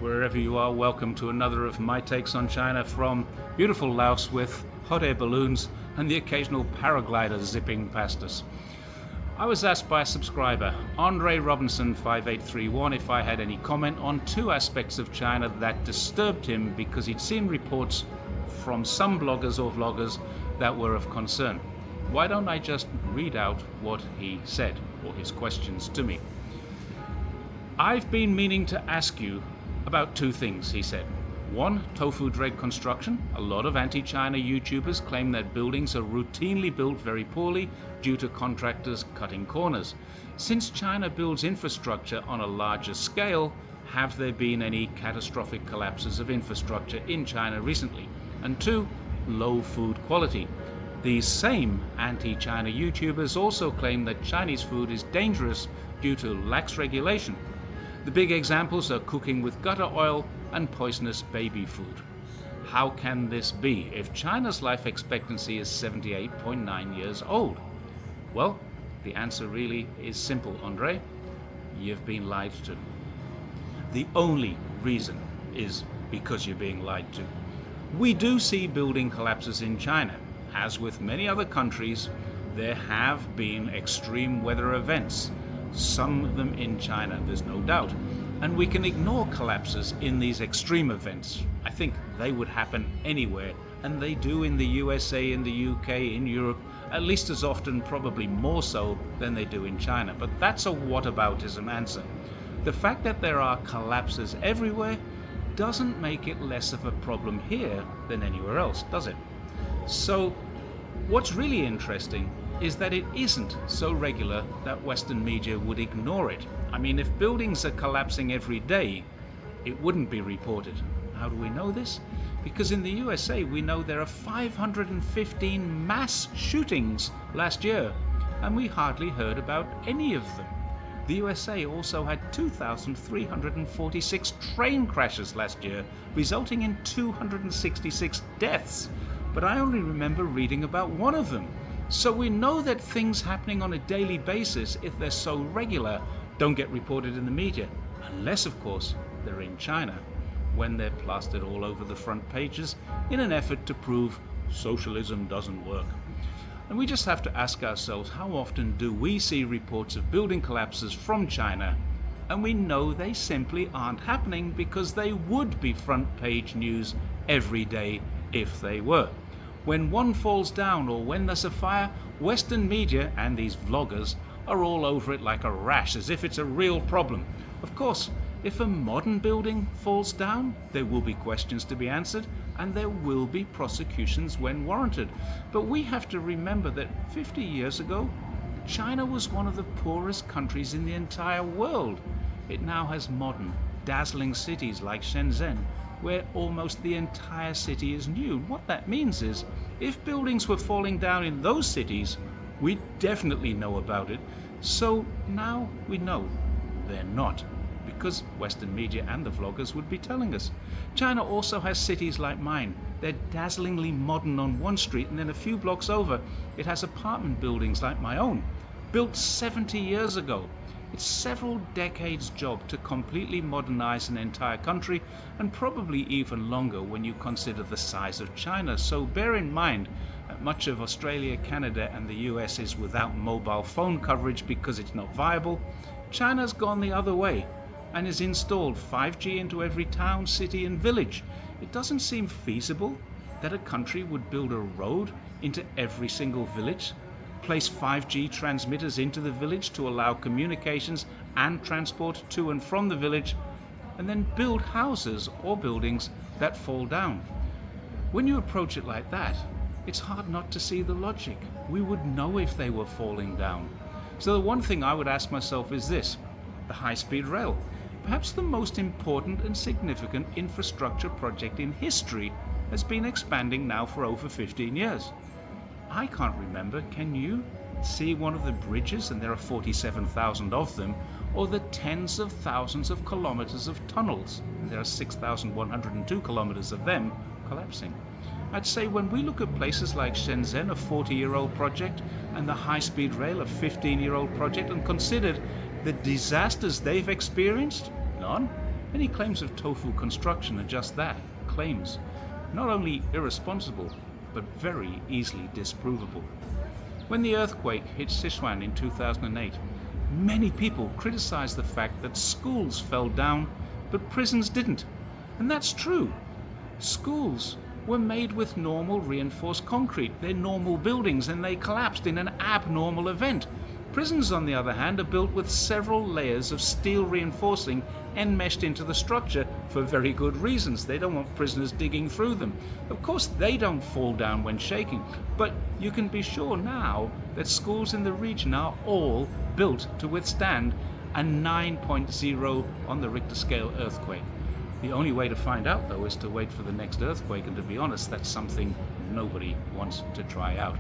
wherever you are, welcome to another of my takes on China from beautiful Laos with hot air balloons and the occasional paraglider zipping past us. I was asked by a subscriber, Andre Robinson 5831, if I had any comment on two aspects of China that disturbed him because he'd seen reports from some bloggers or vloggers that were of concern. Why don't I just read out what he said, or his questions to me. I've been meaning to ask you about two things, he said. One, tofu dread construction. A lot of anti-China YouTubers claim that buildings are routinely built very poorly due to contractors cutting corners. Since China builds infrastructure on a larger scale, have there been any catastrophic collapses of infrastructure in China recently? And two, low food quality. These same anti-China YouTubers also claim that Chinese food is dangerous due to lax regulation. The big examples are cooking with gutter oil and poisonous baby food. How can this be if China's life expectancy is 78.9 years old? Well, the answer really is simple, Andre. You've been lied to. The only reason is because you're being lied to. We do see building collapses in China. As with many other countries, there have been extreme weather events. Some of them in China, there's no doubt. And we can ignore collapses in these extreme events. I think they would happen anywhere, and they do in the USA, in the UK, in Europe, at least as often, probably more so than they do in China. But that's a whataboutism answer. The fact that there are collapses everywhere doesn't make it less of a problem here than anywhere else, does it? So what's really interesting is that it isn't so regular that Western media would ignore it. I mean, if buildings are collapsing every day, it wouldn't be reported. How do we know this? Because in the USA, we know there are 515 mass shootings last year, and we hardly heard about any of them. The USA also had 2,346 train crashes last year, resulting in 266 deaths. But I only remember reading about one of them. So we know that things happening on a daily basis, if they're so regular, don't get reported in the media. Unless, of course, they're in China, when they're plastered all over the front pages in an effort to prove socialism doesn't work. And we just have to ask ourselves, how often do we see reports of building collapses from China? And we know they simply aren't happening because they would be front page news every day if they were. When one falls down or when there's a fire, Western media and these vloggers are all over it like a rash, as if it's a real problem. Of course, if a modern building falls down, there will be questions to be answered and there will be prosecutions when warranted. But we have to remember that 50 years ago, China was one of the poorest countries in the entire world. It now has modern, dazzling cities like Shenzhen, where almost the entire city is new. What that means is, if buildings were falling down in those cities, we'd definitely know about it. So now we know they're not, because Western media and the vloggers would be telling us. China also has cities like mine. They're dazzlingly modern on one street, and then a few blocks over, it has apartment buildings like my own, built 70 years ago. It's several decades' job to completely modernize an entire country, and probably even longer when you consider the size of China. So bear in mind that much of Australia, Canada and the US is without mobile phone coverage because it's not viable. China's gone the other way and has installed 5G into every town, city and village. It doesn't seem feasible that a country would build a road into every single village, place 5G transmitters into the village to allow communications and transport to and from the village, and then build houses or buildings that fall down. When you approach it like that, it's hard not to see the logic. We would know if they were falling down. So the one thing I would ask myself is this: the high-speed rail, perhaps the most important and significant infrastructure project in history, has been expanding now for over 15 years. I can't remember, can you see one of the bridges, and there are 47,000 of them, or the tens of thousands of kilometers of tunnels, and there are 6,102 kilometers of them, collapsing? I'd say when we look at places like Shenzhen, a 40-year-old project, and the high-speed rail, a 15-year-old project, and considered the disasters they've experienced, none. Any claims of Tofu construction are just that, claims. Not only irresponsible, but very easily disprovable. When the earthquake hit Sichuan in 2008, many people criticized the fact that schools fell down, but prisons didn't. And that's true. Schools were made with normal reinforced concrete. They're normal buildings and they collapsed in an abnormal event. Prisons, on the other hand, are built with several layers of steel reinforcing enmeshed into the structure for very good reasons. They don't want prisoners digging through them. Of course, they don't fall down when shaking, but you can be sure now that schools in the region are all built to withstand a 9.0 on the Richter scale earthquake. The only way to find out, though, is to wait for the next earthquake, and to be honest, that's something nobody wants to try out.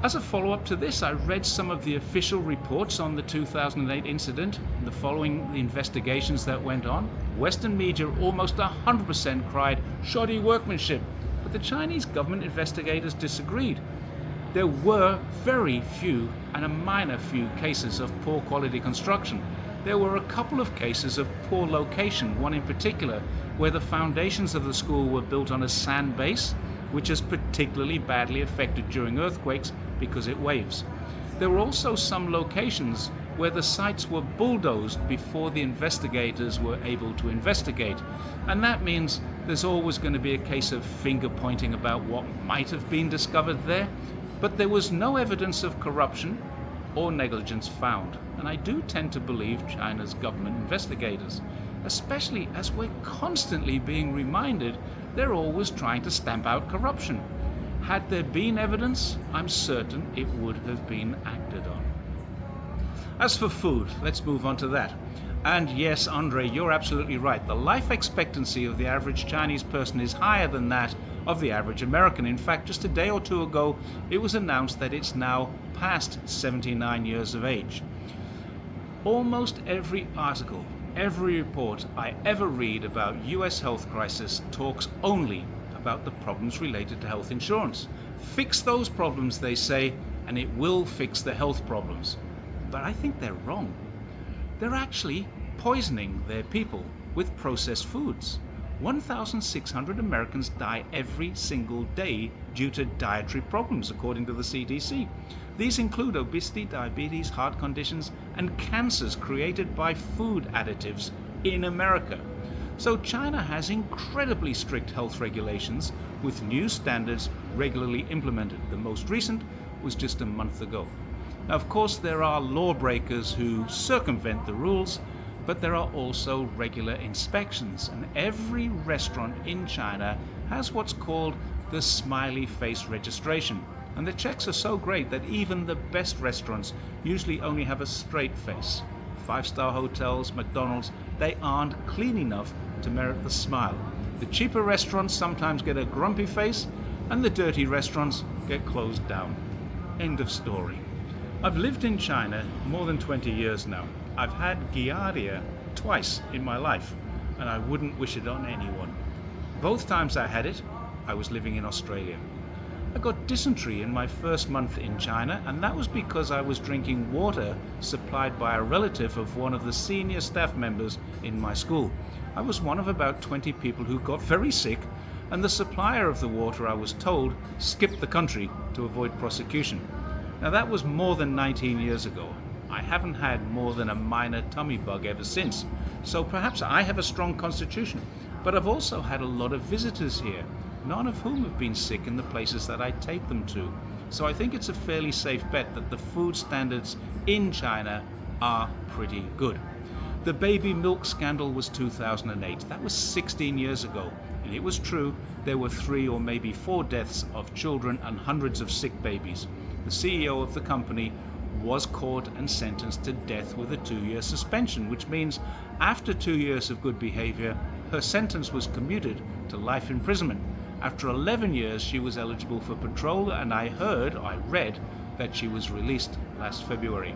As a follow-up to this, I read some of the official reports on the 2008 incident, the following the investigations that went on. Western media almost 100% cried shoddy workmanship, but the Chinese government investigators disagreed. There were very few and a minor few cases of poor quality construction. There were a couple of cases of poor location, one in particular, where the foundations of the school were built on a sand base, which is particularly badly affected during earthquakes because it waves. There were also some locations where the sites were bulldozed before the investigators were able to investigate. And that means there's always going to be a case of finger pointing about what might have been discovered there, but there was no evidence of corruption or negligence found. And I do tend to believe China's government investigators, especially as we're constantly being reminded they're always trying to stamp out corruption. Had there been evidence, I'm certain it would have been acted on. As for food, let's move on to that. And yes, Andre, you're absolutely right. The life expectancy of the average Chinese person is higher than that of the average American. In fact, just a day or two ago, it was announced that it's now past 79 years of age. Almost every article, every report I ever read about US health crisis talks only about the problems related to health insurance. Fix those problems, they say, and it will fix the health problems. But I think they're wrong. They're actually poisoning their people with processed foods. 1,600 Americans die every single day due to dietary problems, according to the CDC. These include obesity, diabetes, heart conditions, and cancers created by food additives in America. So China has incredibly strict health regulations with new standards regularly implemented. The most recent was just a month ago. Now, of course, there are lawbreakers who circumvent the rules, but there are also regular inspections, and every restaurant in China has what's called the smiley face registration. And the checks are so great that even the best restaurants usually only have a straight face. 5-star hotels, McDonald's, they aren't clean enough to merit the smile. The cheaper restaurants sometimes get a grumpy face, and the dirty restaurants get closed down. End of story. I've lived in China more than 20 years now. I've had Giardia twice in my life, and I wouldn't wish it on anyone. Both times I had it, I was living in Australia. I got dysentery in my first month in China, and that was because I was drinking water supplied by a relative of one of the senior staff members in my school. I was one of about 20 people who got very sick, and the supplier of the water, I was told, skipped the country to avoid prosecution. Now that was more than 19 years ago. I haven't had more than a minor tummy bug ever since, so perhaps I have a strong constitution, but I've also had a lot of visitors here, none of whom have been sick in the places that I take them to. So I think it's a fairly safe bet that the food standards in China are pretty good. The baby milk scandal was 2008. That was 16 years ago. And it was true, there were 3 or maybe 4 deaths of children and hundreds of sick babies. The CEO of the company was caught and sentenced to death with a 2-year suspension, which means after 2 years of good behavior, her sentence was commuted to life imprisonment. After 11 years, she was eligible for parole, and I read that she was released last February.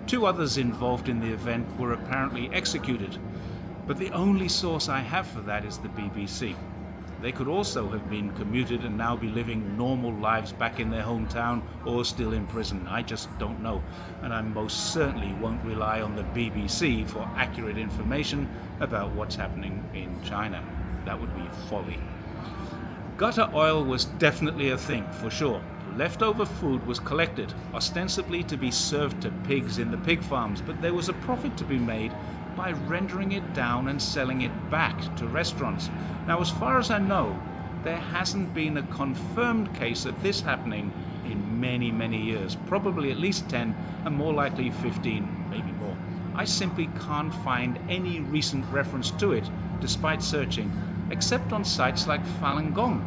2 others involved in the event were apparently executed, but the only source I have for that is the BBC. They could also have been commuted and now be living normal lives back in their hometown or still in prison. I just don't know. And I most certainly won't rely on the BBC for accurate information about what's happening in China. That would be folly. Gutter oil was definitely a thing, for sure. Leftover food was collected, ostensibly to be served to pigs in the pig farms, but there was a profit to be made by rendering it down and selling it back to restaurants. Now, as far as I know, there hasn't been a confirmed case of this happening in many, many years, probably at least 10 and more likely 15, maybe more. I simply can't find any recent reference to it, despite searching, except on sites like Falun Gong,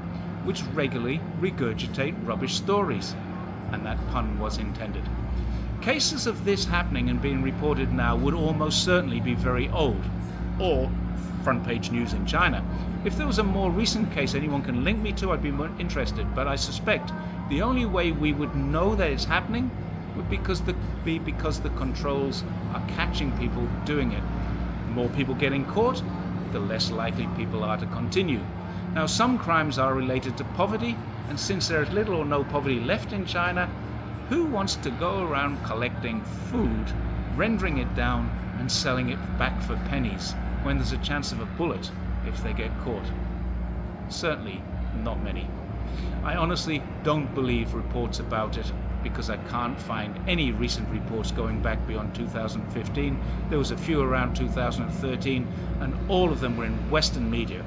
which regularly regurgitate rubbish stories. And that pun was intended. Cases of this happening and being reported now would almost certainly be very old, or front page news in China. If there was a more recent case anyone can link me to, I'd be more interested, but I suspect the only way we would know that it's happening would be because the controls are catching people doing it. The more people getting caught, the less likely people are to continue. Now, some crimes are related to poverty, and since there is little or no poverty left in China, who wants to go around collecting food, rendering it down and selling it back for pennies when there's a chance of a bullet if they get caught? Certainly not many. I honestly don't believe reports about it because I can't find any recent reports going back beyond 2015. There was a few around 2013 and all of them were in Western media.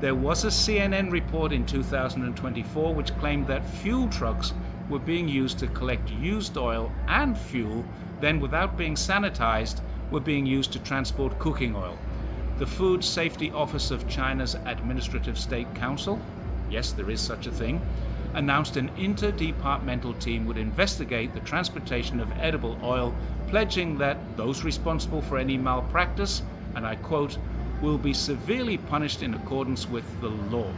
There was a CNN report in 2024 which claimed that fuel trucks were being used to collect used oil and fuel, then without being sanitized, were being used to transport cooking oil. The Food Safety Office of China's Administrative State Council, yes, there is such a thing, announced an interdepartmental team would investigate the transportation of edible oil, pledging that those responsible for any malpractice, and I quote, will be severely punished in accordance with the law.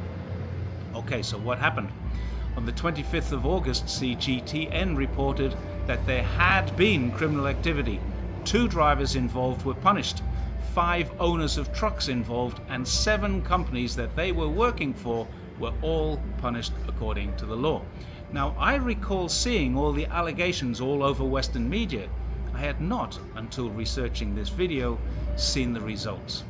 Okay, so what happened? On the 25th of August, CGTN reported that there had been criminal activity. 2 drivers involved were punished, 5 owners of trucks involved, and 7 companies that they were working for were all punished according to the law. Now, I recall seeing all the allegations all over Western media. I had not, until researching this video, seen the results.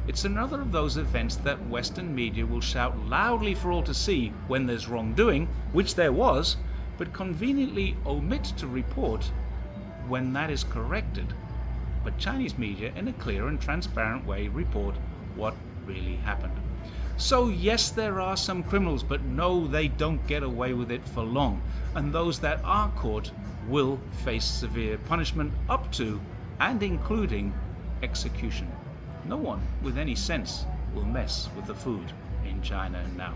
It's another of those events that Western media will shout loudly for all to see when there's wrongdoing, which there was, but conveniently omit to report when that is corrected. But Chinese media, in a clear and transparent way, report what really happened. So yes, there are some criminals, but no, they don't get away with it for long. And those that are caught will face severe punishment up to and including execution. No one with any sense will mess with the food in China now.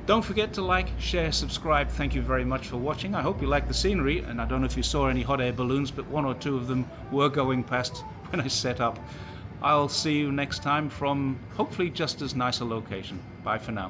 Don't forget to like, share, subscribe. Thank you very much for watching. I hope you like the scenery, and I don't know if you saw any hot air balloons, but 1 or 2 of them were going past when I set up. I'll see you next time from hopefully just as nice a location. Bye for now.